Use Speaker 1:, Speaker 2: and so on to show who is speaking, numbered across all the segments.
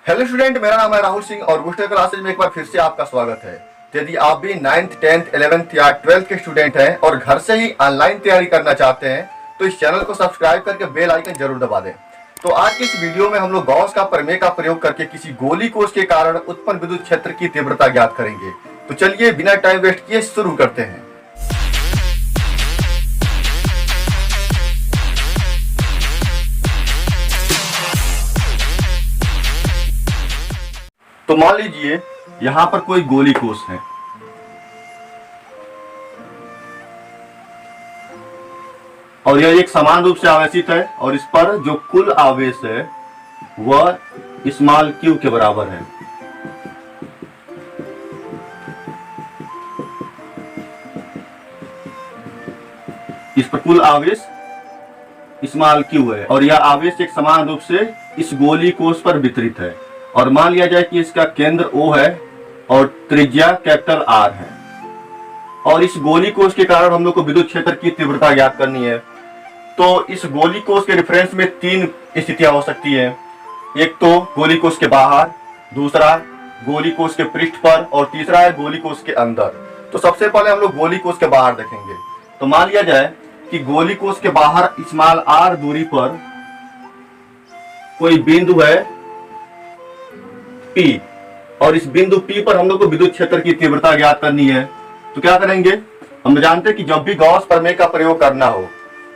Speaker 1: Hello student, मेरा नाम है राहुल सिंह और बूस्टर क्लासेज में एक बार फिर से आपका स्वागत है। तो यदि आप भी 9th, 10th, 11th या 12th के स्टूडेंट हैं और घर से ही ऑनलाइन तैयारी करना चाहते हैं तो इस चैनल को सब्सक्राइब करके बेल आइकन जरूर दबा दें। तो आज की इस वीडियो में हम लोग गॉस का प्रमेय का प्रयोग करके किसी गोली कोष के कारण उत्पन्न विद्युत क्षेत्र की तीव्रता ज्ञात करेंगे। तो चलिए बिना टाइम वेस्ट किए शुरू करते हैं। तो मान लीजिए यहां पर कोई गोली कोष है और यह एक समान रूप से आवेशित है और इस पर जो कुल आवेश है वह स्मॉल q के बराबर है। इस पर कुल आवेश स्मॉल q है और यह आवेश एक समान रूप से इस गोली कोष पर वितरित है। और मान लिया जाए कि इसका केंद्र O है और त्रिज्या कैपिटल R है और इस गोली कोष के कारण हम लोग को विद्युत क्षेत्र की तीव्रता ज्ञात करनी है। तो इस गोली कोष के रेफरेंस में तीन स्थितियां हो सकती है। एक तो गोली कोष के बाहर, दूसरा गोली कोष के पृष्ठ पर और तीसरा है गोली कोष के अंदर। तो सबसे पहले हम लोग गोली कोष के बाहर देखेंगे। तो मान लिया जाए कि गोली कोष के बाहर स्मॉल r दूरी पर कोई बिंदु है P और इस बिंदु P पर हम लोग को विद्युत क्षेत्र की तीव्रता ज्ञात करनी है। तो क्या करेंगे, हम जानते हैं कि जब भी गॉस प्रमेय का प्रयोग करना हो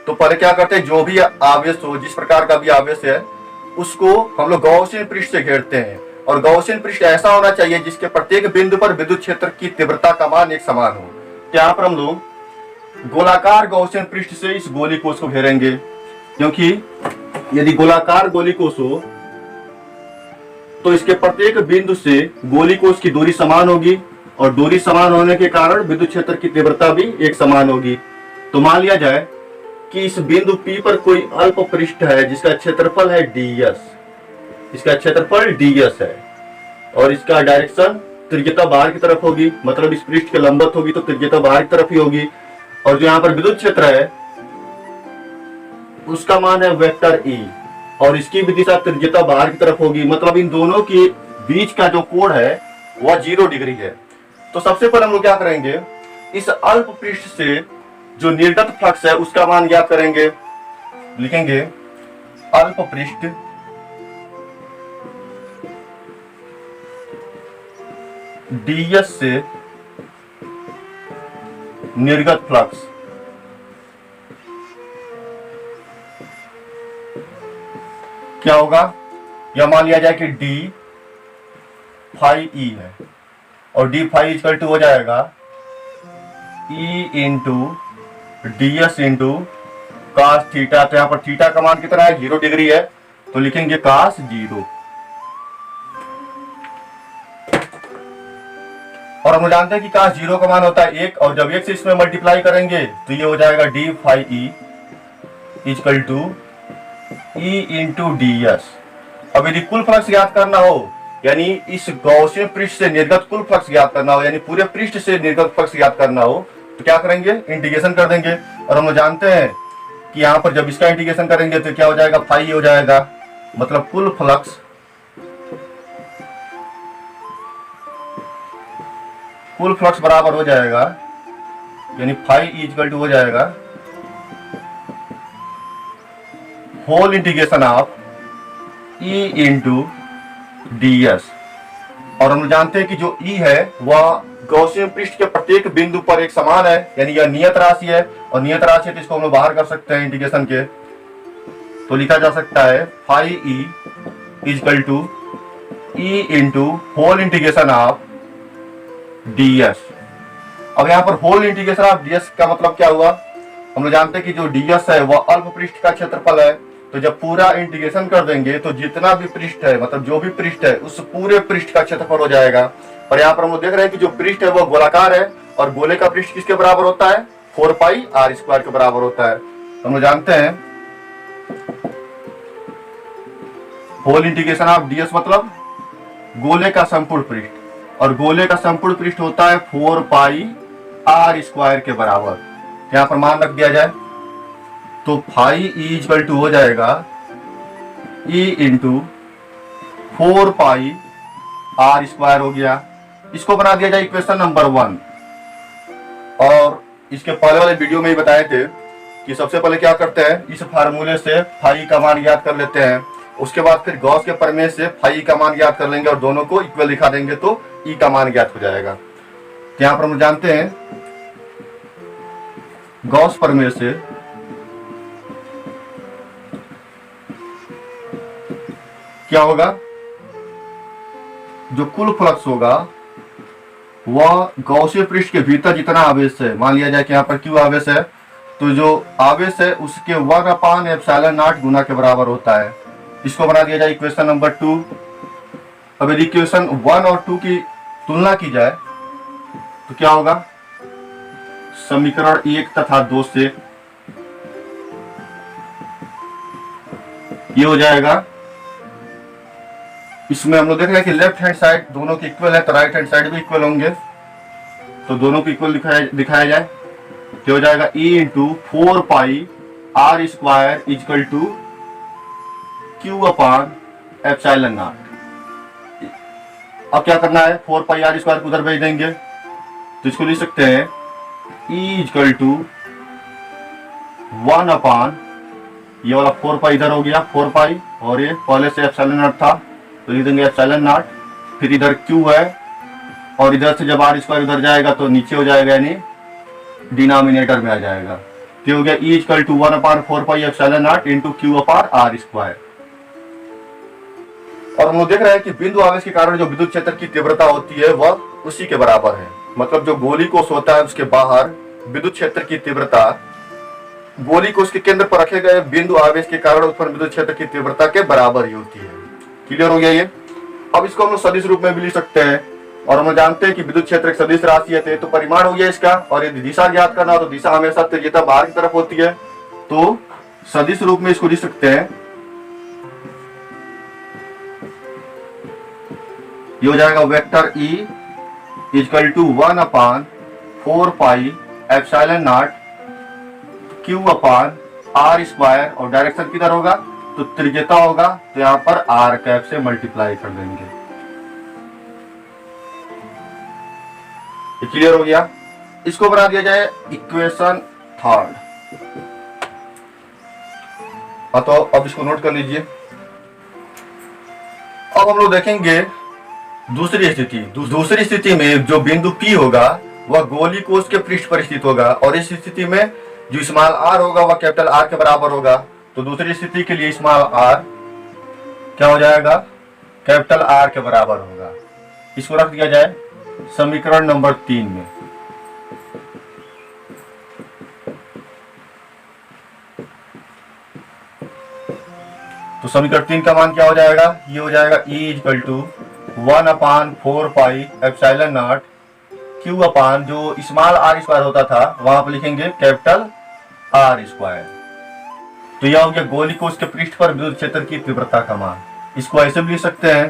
Speaker 1: तो पहले क्या करते हैं, जो भी आवेश हो, जिस प्रकार का भी आवेश है उसको हम लोग गॉसियन पृष्ठ से घेरते हैं। और गॉसियन पृष्ठ ऐसा होना चाहिए जिसके प्रत्येक बिंदु पर विद्युत क्षेत्र की तीव्रता का मान एक समान हो। तो यहाँ पर हम लोग गोलाकार गॉसियन पृष्ठ से इस गोली कोष को घेरेंगे, क्योंकि यदि गोलाकार गोली कोष हो तो इसके प्रत्येक बिंदु से गोली कोष की दूरी समान होगी और दूरी समान होने के कारण विद्युत क्षेत्र की तीव्रता भी एक समान होगी। तो मान लिया जाए कि इस बिंदु P पर कोई अल्प पृष्ठ है जिसका क्षेत्रफल है ds, इसका क्षेत्रफल ds है और इसका डायरेक्शन त्रिज्यता बाहर की तरफ होगी, मतलब इस पृष्ठ के लंबवत होगी तो त्रिज्यता बाहर की तरफ ही होगी। और जो यहाँ पर विद्युत क्षेत्र है उसका मान है वेक्टर E और इसकी भी दिशा त्रिज्यता बाहर की तरफ होगी, मतलब इन दोनों के बीच का जो कोण है वह 0 डिग्री है। तो सबसे पहले हम लोग क्या करेंगे, इस अल्प पृष्ठ से जो निर्गत फ्लक्स है उसका मान ज्ञात करेंगे। लिखेंगे अल्प पृष्ठ ds से निर्गत फ्लक्स क्या होगा, यह मान लिया जाए कि d फाई e है और d फाई इक्वल टू हो जाएगा E into ds into cos theta. तो यहाँ पर थीटा का मान कितना है, 0 डिग्री है, तो लिखेंगे cos 0। और हम जानते हैं कि cos 0 का मान होता है 1 और जब 1 से इसमें मल्टीप्लाई करेंगे तो ये हो जाएगा d phi e equal to E into ds। अब यदि कुल फ्लक्स ज्ञात करना हो, यानी इस गॉसियन पृष्ठ से निर्गत कुल फ्लक्स ज्ञात करना हो, यानी पूरे पृष्ठ से निर्गत फ्लक्स ज्ञात करना हो, तो क्या करेंगे, इंटीग्रेशन कर देंगे। और हम जानते हैं कि यहाँ पर जब इसका इंटीग्रेशन करेंगे तो क्या हो जाएगा, फाई हो जाएगा, मतलब कुल फ्लक्स बराबर हो जाएगा, यानी फाई इक्वल टू हो जाएगा whole integration of E into ds। और हम जानते हैं कि जो E है वह गॉसियन पृष्ठ के प्रत्येक बिंदु पर एक समान है, यानी यह नियत राशि है और नियत राशि है तो इसको हम लोग बाहर कर सकते हैं इंटीग्रेशन के। तो लिखा जा सकता है phi E equal to E into whole integration of ds। अब यहाँ पर होल इंटीग्रेशन ऑफ ds का मतलब क्या हुआ, हम लोग जानते हैं कि जो ds है वह अल्प पृष्ठ का क्षेत्रफल है। तो जब पूरा इंटीग्रेशन कर देंगे तो जितना भी पृष्ठ है, मतलब जो भी पृष्ठ है उस पूरे पृष्ठ का क्षेत्रफल हो जाएगा। और यहाँ पर हम लोग देख रहे हैं कि जो पृष्ठ है वो गोलाकार है और गोले का पृष्ठ किसके बराबर होता है, 4 पाई r स्क्वायर के बराबर होता है। तो हम लोग जानते हैं होल इंटीग्रेशन ऑफ ds मतलब गोले का संपूर्ण पृष्ठ, और गोले का संपूर्ण पृष्ठ होता है 4 पाई r स्क्वायर के बराबर। यहाँ पर मान रख दिया जाए तो फाई ई इक्वल टू हो जाएगा E into 4 pi r square हो गया। इसको बना दिया जाए इक्वेशन नंबर 1। और इसके पहले वाले वीडियो में ही बताए थे कि सबसे पहले क्या करते हैं, इस फार्मूले से फाई का मान याद कर लेते हैं। उसके बाद फिर गॉस के प्रमेय से फाई का मान याद कर लेंगे और दोनों को इक्वल दिखा देंगे तो ई का मान ज्ञात हो जाएगा। तो यहां पर हम जानते हैं गॉस प्रमेय से क्या होगा, जो कुल फ्लक्स होगा वह गॉसीय पृष्ठ के भीतर जितना आवेश है, मान लिया जाए कि यहाँ पर क्यू आवेश है, तो जो आवेश है उसके 1/ε0 गुना के बराबर होता है। इसको बना दिया जाए इक्वेशन नंबर 2। अब यदि इक्वेशन 1 और 2 की तुलना की जाए तो क्या होगा, समीकरण 1 तथा 2 से ये हो जाएगा। इसमें हम लोग देख रहे हैं कि लेफ्ट हैंड साइड दोनों के इक्वल है तो राइट हैंड साइड भी इक्वल होंगे, तो दोनों को इक्वल दिखाया जाए तो हो जाएगा E into 4 pi r square equal to q upon epsilon naught. अब क्या करना है, 4 पाई आर स्क्वायर को उधर भेज देंगे तो इसको लिख सकते हैं E इजकल टू 1 अपान, ये वाला 4 पाई इधर हो गया 4 पाई, और ये पहले से एप्सिलॉन नॉट था तो लिख देंगे एप्सिलॉन नॉट, फिर इधर क्यू है और इधर से जब आर स्क्वायर उधर जाएगा तो नीचे हो जाएगा, यानी डिनोमिनेटर में आ जाएगा। तो हो गया E equal to 1/4 pi epsilon naught into q upon r square. और हम लोग देख रहे हैं कि बिंदु आवेश के कारण जो विद्युत क्षेत्र की तीव्रता होती है वह उसी के बराबर है। मतलब जो गोली कोष होता है उसके बाहर विद्युत क्षेत्र की तीव्रता गोली कोष के केंद्र पर रखे गए बिंदु आवेश के कारण उत्पन्न विद्युत क्षेत्र की तीव्रता के बराबर ही होती है। क्लियर हो गया ये। अब इसको हम लोग सदिश रूप में भी लिख सकते हैं, और हम जानते हैं कि विद्युत क्षेत्र एक सदिश राशि है तो परिमाण हो गया इसका, और यदि दिशा ज्ञात करना हो तो दिशा हमेशा त्रिज्यता बाहर की तरफ होती है, तो सदिश रूप में इसको लिख सकते हैं। ये हो जाएगा vector E equal to 1/4 pi epsilon naught Q upon r square, और डायरेक्शन किधर होगा तो त्रिज्यता होगा तो यहाँ पर आर कैप से मल्टीप्लाई कर देंगे। क्लियर हो गया। इसको बना दिया जाए इक्वेशन 3। तो अब इसको नोट कर लीजिए। अब हम लोग देखेंगे दूसरी स्थिति में जो बिंदु P होगा वह गोली कोष के पृष्ठ पर स्थित होगा, और इस स्थिति में जो स्मॉल r होगा वह कैपिटल R के बराबर होगा। तो दूसरी स्थिति के लिए स्मॉल r क्या हो जाएगा, कैपिटल R के बराबर होगा। इसको रख दिया जाए समीकरण नंबर 3 में। तो समीकरण 3 का मान क्या हो जाएगा, ये हो जाएगा E equal to 1/4 pi epsilon naught Q upon, जो स्मॉल r स्क्वायर होता था वहां पर लिखेंगे कैपिटल R स्क्वायर। तो यह हो गया गोली कोष के पृष्ठ पर विद्युत क्षेत्र की तीव्रता का मान। इसको ऐसे भी लिख सकते हैं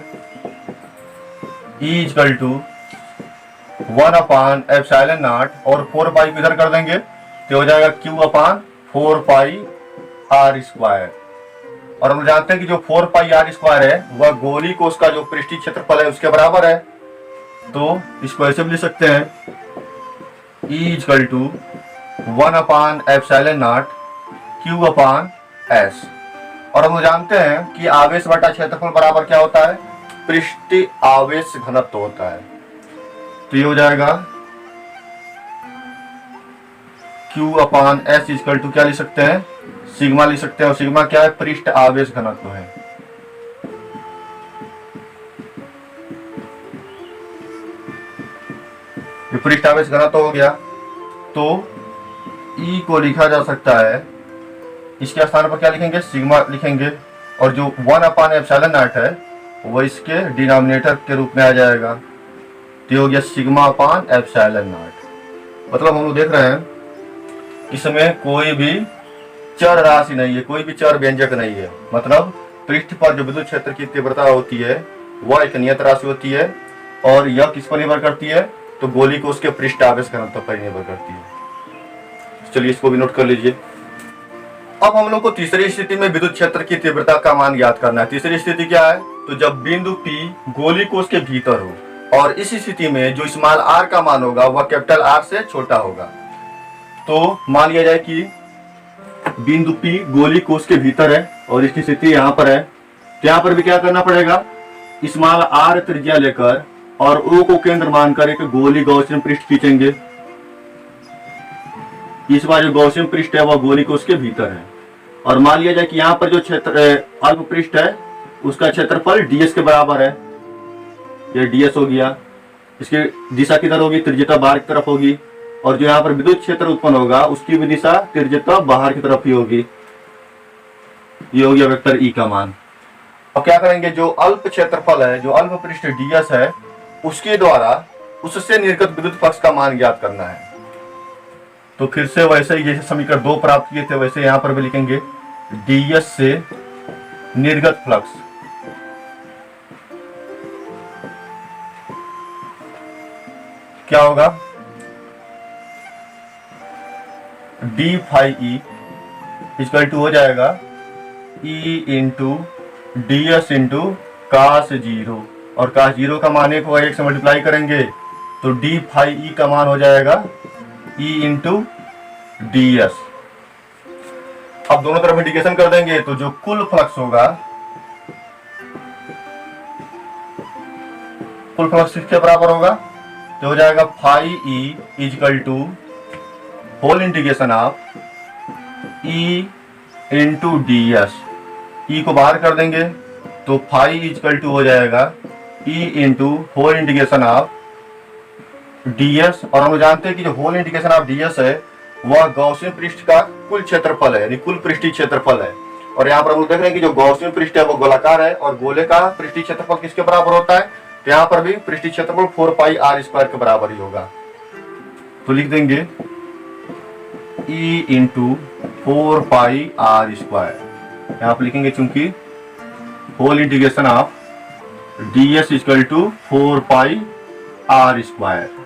Speaker 1: E इक्वल टू 1/एप्सिलॉन नॉट और 4 पाई को इधर कर देंगे तो हो जाएगा Q/4 पाई R स्क्वायर। और हम जानते हैं कि जो 4 पाई R स्क्वायर है वह गोली कोष का जो पृष्ठीय क्षेत्रफल है उसके बराबर है, तो इसको ऐसे भी लिख सकते हैं E इक्वल टू 1/एप्सिलॉन नॉट Q/S। और हम जानते हैं कि आवेश बटा क्षेत्रफल बराबर क्या होता है, पृष्ठीय आवेश घनत्व होता है। तो ये हो जाएगा Q/S इक्वल टू क्या लिख सकते हैं, सिग्मा लिख सकते हैं, और सिग्मा क्या है, पृष्ठ आवेश घनत्व है। ये पृष्ठ आवेश घनत्व हो गया। तो E को लिखा जा सकता है, इसके स्थान पर क्या लिखेंगे, सिग्मा लिखेंगे, और जो 1/एप्सिलॉन नॉट है वो इसके डिनोमिनेटर के रूप में आ जाएगा। तो ये हो गया सिग्मा/एप्सिलॉन नॉट। मतलब हम लोग देख रहे हैं इसमें कोई भी चर राशि नहीं है, कोई भी चर व्यंजक नहीं है। मतलब पृष्ठ पर जो विद्युत क्षेत्र की तीव्रता होती है वह एक नियत राशि होती है, और यह किस पर निर्भर करती है, तो गोली को उसके पृष्ठ आवेश घनत्व पर निर्भर करती है। चलिए इसको भी नोट कर लीजिए। अब हम लोग को तीसरी स्थिति में विद्युत क्षेत्र की तीव्रता का मान ज्ञात करना है। तीसरी स्थिति क्या है, तो जब बिंदु P गोली कोष के भीतर हो और इस स्थिति में जो स्मॉल r का मान होगा वह कैपिटल R से छोटा होगा। तो मान लिया जाए कि बिंदु P गोली कोष के भीतर है और इसकी स्थिति यहाँ पर है, तो यहाँ पर भी क्या करना पड़ेगा, स्मॉल r त्रिज्या लेकर और O को केंद्र मानकर एक गोली गॉसियन पृष्ठ खींचेंगे। इस बार जो गॉसियन पृष्ठ है वह गोली कोष के भीतर है और मान लिया जाए कि यहाँ पर जो क्षेत्र अल्प पृष्ठ है उसका क्षेत्रफल ds के बराबर है। यह ds हो गया, इसकी दिशा किधर होगी, त्रिज्यता बाहर की तरफ होगी और जो यहाँ पर विद्युत क्षेत्र उत्पन्न होगा उसकी भी दिशा त्रिज्यता बाहर की तरफ ही होगी। ये हो गया वेक्टर E का मान। अब क्या करेंगे, जो अल्प क्षेत्रफल है, जो अल्प पृष्ठ ds है, उसके द्वारा उससे निर्गत विद्युत पक्ष का मान ज्ञात करना है। तो फिर से वैसे ही जैसे समीकरण 2 प्राप्त किए थे वैसे यहाँ पर भी लिखेंगे ds से निर्गत फ्लक्स क्या होगा, d phi E equal to हो जाएगा E into ds into cos 0 और कास 0 का मान 1 होगा, 1 से मल्टीप्लाई करेंगे तो d फाई ई का मान हो जाएगा E इंटू ds। अब दोनों तरफ इंटीग्रेशन कर देंगे तो जो कुल फ्लक्स होगा, कुल फ्लक्स किसके बराबर होगा, तो हो जाएगा phi E equal to whole integration of E into ds। E को बाहर कर देंगे तो फाई इक्वल टू हो जाएगा E into whole integration of ds। और हम जानते हैं कि जो होल इंटीग्रेशन ऑफ ds है वह गॉसियन पृष्ठ का कुल क्षेत्रफल है, यानी कुल पृष्ठीय क्षेत्रफल है। और यहाँ पर हम देख रहे हैं कि जो गॉसियन पृष्ठ है वो गोलाकार है और गोले का पृष्ठीय क्षेत्रफल किसके बराबर होता है, तो यहाँ पर भी पृष्ठीय क्षेत्रफल 4 पाई r स्क्वायर के बराबर ही होगा। तो लिख देंगे E into 4 pi r square, यहाँ पर लिखेंगे चूंकि whole integration of ds equal to 4 pi r square.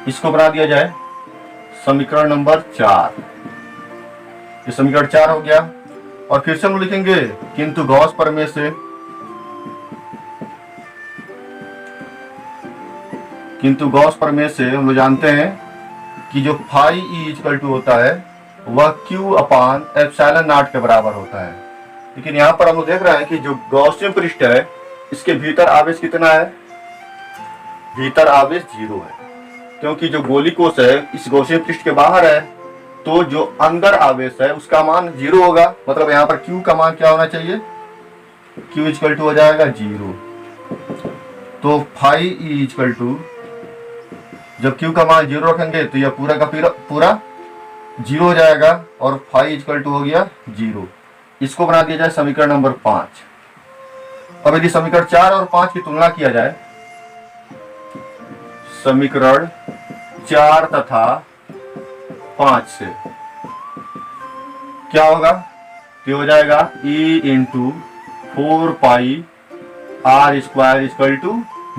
Speaker 1: इसको बना दिया जाए समीकरण नंबर 4। ये समीकरण 4 हो गया और फिर से हम लिखेंगे किंतु गॉस प्रमेय से, किंतु गॉस प्रमेय से हम लोग जानते हैं कि जो फाई ई इक्वल टू होता है वह q अपान एप्सिलॉन नॉट के बराबर होता है। लेकिन यहाँ पर हम लोग देख रहे हैं कि जो गॉसियन पृष्ठ है इसके भीतर आवेश कितना है, भीतर आवेश 0 है, क्योंकि जो गोली कोष है इस गॉसियन पृष्ठ के बाहर है तो जो अंदर आवेश है उसका मान 0 होगा। मतलब यहाँ पर q का मान क्या होना चाहिए, q इक्वल टू हो जाएगा 0। तो फाई ई इक्वल टू, जब q का मान 0 रखेंगे तो यह पूरा का पूरा 0 हो जाएगा और फाई इक्वल टू हो गया 0। इसको बना दिया जाए समीकरण नंबर 5। अब यदि समीकरण 4 और 5 की तुलना किया जाए, समीकरण 4 तथा 5 से क्या होगा, तो हो जाएगा E into 4 pi r square equal to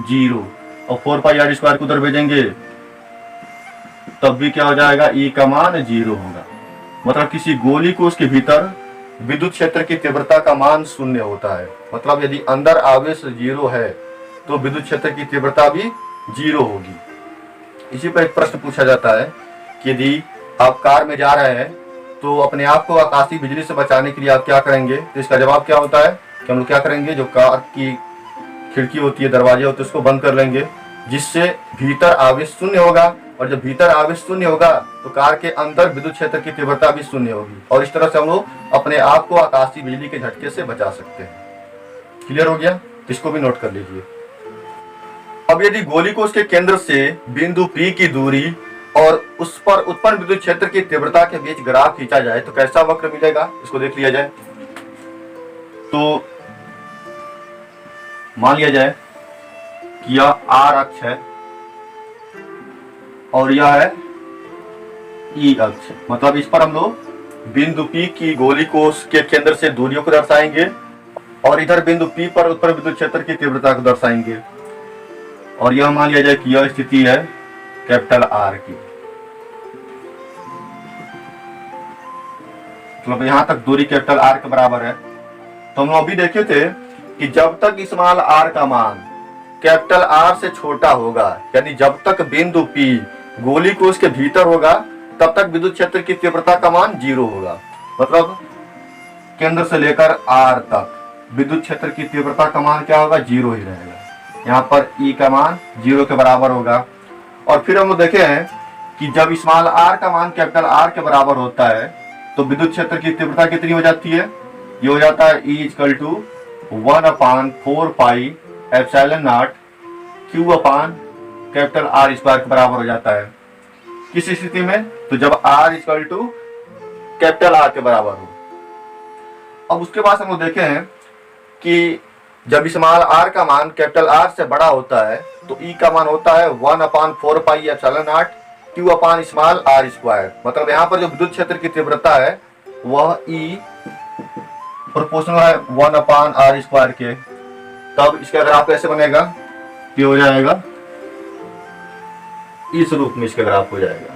Speaker 1: 0 और 4 पाई r स्क्वायर को उधर भेजेंगे तब भी क्या हो जाएगा, E का मान 0 होगा। मतलब किसी गोली कोष के भीतर विद्युत क्षेत्र की तीव्रता का मान 0 होता है। मतलब यदि अंदर आवेश 0 है तो विद्युत क्षेत्र की तीव्रता भी 0 होगी। इसी पर एक प्रश्न पूछा जाता है कि यदि आप कार में जा रहे हैं तो अपने आप को आकाशीय बिजली से बचाने के लिए आप क्या करेंगे, तो इसका जवाब क्या होता है कि हम लोग क्या करेंगे, जो कार की खिड़की होती है, दरवाजे होते हैं, उसको बंद कर लेंगे जिससे भीतर आवेश 0 होगा। और जब भीतर आवेश 0 होगा तो कार के अंदर विद्युत क्षेत्र की तीव्रता भी 0 होगी और इस तरह से हम लोग अपने आप को आकाशीय बिजली के झटके से बचा सकते हैं। क्लियर हो गया, इसको भी नोट कर लीजिए। अब यदि गोली कोष के केंद्र से बिंदु P की दूरी और उस पर उत्पन्न विद्युत क्षेत्र की तीव्रता के बीच ग्राफ खींचा जाए तो कैसा वक्र मिलेगा, इसको देख लिया जाए। तो मान लिया जाए कि यह R अक्ष है और यह है E अक्ष। मतलब इस पर हम लोग बिंदु P की गोली कोष के केंद्र से दूरियों को दर्शाएंगे और इधर बिंदु P पर उत्पन्न विद्युत क्षेत्र की तीव्रता को दर्शाएंगे। और यह मान लिया जाए कि यह स्थिति है कैपिटल R की। मतलब यहाँ तक दूरी कैपिटल आर के बराबर है। तो हम अभी देखे थे कि जब तक स्मॉल आर का मान कैपिटल आर से छोटा होगा, यानी जब तक बिंदु पी गोली कोश के भीतर होगा, तब तक विद्युत क्षेत्र की तीव्रता का मान 0 होगा। मतलब केंद्र से लेकर आर तक विद्युत क्षेत्र की तीव्रता का मान क्या होगा, 0 ही रहेगा। यहाँ पर ई का मान 0 के बराबर होगा। और फिर हम लोग देखे हैं कि जब स्मॉल आर का मान कैपिटल आर के बराबर होता है तो विद्युत क्षेत्र की तीव्रता कितनी हो जाती है, ये हो जाता है E = 1/4 pi epsilon not Q upon capital R square के बराबर हो जाता है। किस स्थिति में, तो जब R = कैपिटल R के बराबर हो। अब उसके बाद हम लोग देखे हैं कि जब स्मॉल r का मान कैपिटल R से बड़ा होता है तो E का मान होता है 1/4 pi epsilon not Q upon small r square. मतलब यहाँ पर जो विद्युत क्षेत्र की तीव्रता है वह E प्रोपोर्शनल है 1/r स्क्वायर के। तब इसका ग्राफ कैसे बनेगा, ये हो जाएगा इस रूप में इसका ग्राफ हो जाएगा।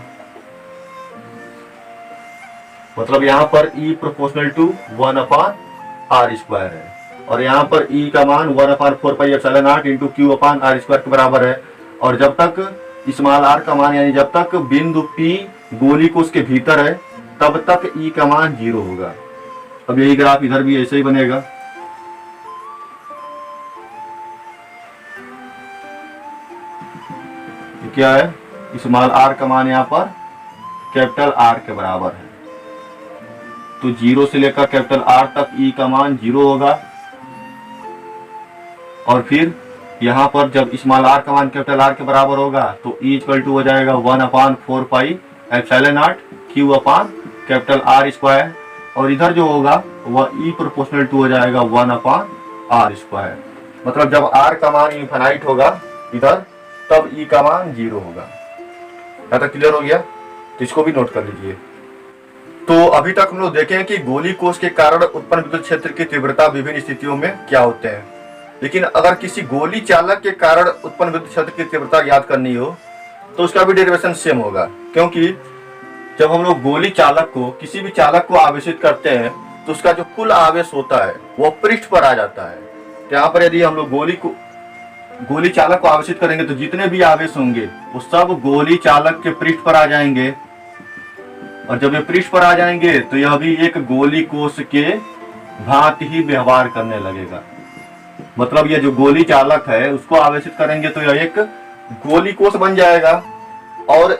Speaker 1: मतलब यहाँ पर E proportional to 1/r square है और यहाँ पर E का मान 1/4 pi epsilon naught into Q अपान r स्क्वायर के बराबर है। और जब तक स्मॉल r का मान यानी जब तक बिंदु P गोली को उसके भीतर है तब तक E का मान 0 होगा। अब यही ग्राफ इधर भी ऐसे ही बनेगा। ये क्या है, स्मॉल r का मान यहाँ पर कैपिटल R के बराबर है, तो 0 से लेकर कैपिटल R तक E का मान 0 होगा। और फिर यहाँ पर जब स्मॉल r का मान कैपिटल R के बराबर होगा तो E = हो जाएगा 1/4 pi epsilon not Q upon capital R square. और इधर जो होगा वह E प्रोपोर्शनल टू हो जाएगा 1/r स्क्वायर। मतलब जब R का मान इनफाइनाइट होगा इधर, तब E का मान 0 होगा। यहाँ तक क्लियर हो गया, तो इसको भी नोट कर लीजिए। तो अभी तक हम लोग देखे हैं कि गोली कोश के कारण उत्पन्न विद्युत क्षेत्र की तीव्रता विभिन्न स्थितियों में क्या होते हैं। लेकिन अगर किसी गोली चालक के कारण उत्पन्न विद्युत क्षेत्र की तीव्रता याद करनी हो तो उसका भी डेरिवेशन सेम होगा, क्योंकि जब हम लोग गोली चालक को किसी भी चालक को आवेशित करते हैं तो उसका जो कुल आवेश होता है वो पृष्ठ पर आ जाता है। तो यहाँ पर यदि हम लोग गोली चालक को आवेशित करेंगे तो जितने भी आवेश होंगे वो सब गोली चालक के पृष्ठ पर आ जाएंगे। और जब ये पृष्ठ पर आ जाएंगे तो यह भी एक गोली कोश के भांति ही व्यवहार करने लगेगा। मतलब ये जो गोली चालक है उसको आवेशित करेंगे तो यह एक गोली कोश बन जाएगा। और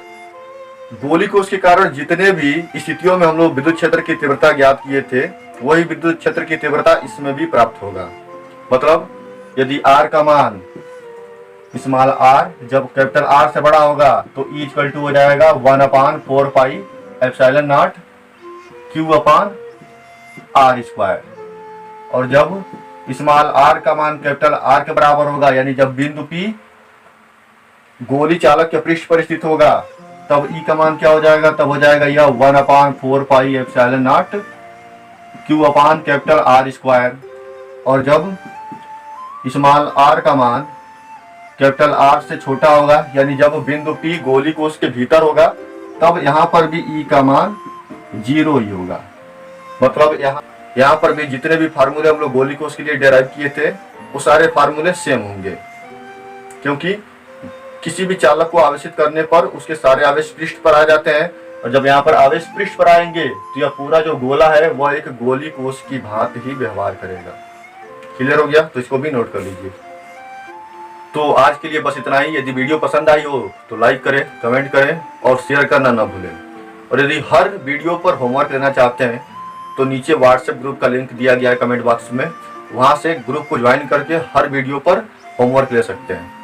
Speaker 1: गोली कोश के कारण जितने भी स्थितियों में हम लोग विद्युत क्षेत्र की तीव्रता ज्ञात किए थे वही विद्युत क्षेत्र की तीव्रता इसमें भी प्राप्त होगा। मतलब यदि R का मान स्मॉल r जब कैपिटल R से बड़ा होगा तो E = हो जाएगा 1/4 pi epsilon not Q upon R square. और जब स्मॉल r का मान कैपिटल R के बराबर होगा यानी जब बिंदु P गोली चालक के पृष्ठ पर स्थित होगा तब E का मान क्या हो जाएगा, तब हो जाएगा यह 1/4 pi epsilon not Q upon capital R square. और जब स्मॉल r का मान कैपिटल R से छोटा होगा यानी जब बिंदु P गोली कोश के भीतर होगा तब यहाँ पर भी E का मान 0 ही होगा। मतलब यहाँ पर भी जितने भी फार्मूले हम लोग गोली कोश के लिए डेराइव किए थे वो सारे फार्मूले सेम होंगे, क्योंकि किसी भी चालक को आवेशित करने पर उसके सारे आवेश पृष्ठ पर आ जाते हैं। और जब यहाँ पर आवेश पृष्ठ पर आएंगे तो यह पूरा जो गोला है वह एक गोली कोश की भांति ही व्यवहार करेगा। क्लियर हो गया, तो इसको भी नोट कर लीजिए। तो आज के लिए बस इतना ही। यदि वीडियो पसंद आई हो तो लाइक करें, कमेंट करें और शेयर करना ना भूलें। और यदि हर वीडियो पर होमवर्क लेना चाहते हैं तो नीचे व्हाट्सएप ग्रुप का लिंक दिया गया है कमेंट बॉक्स में, वहां से ग्रुप को ज्वाइन करके हर वीडियो पर होमवर्क ले सकते हैं।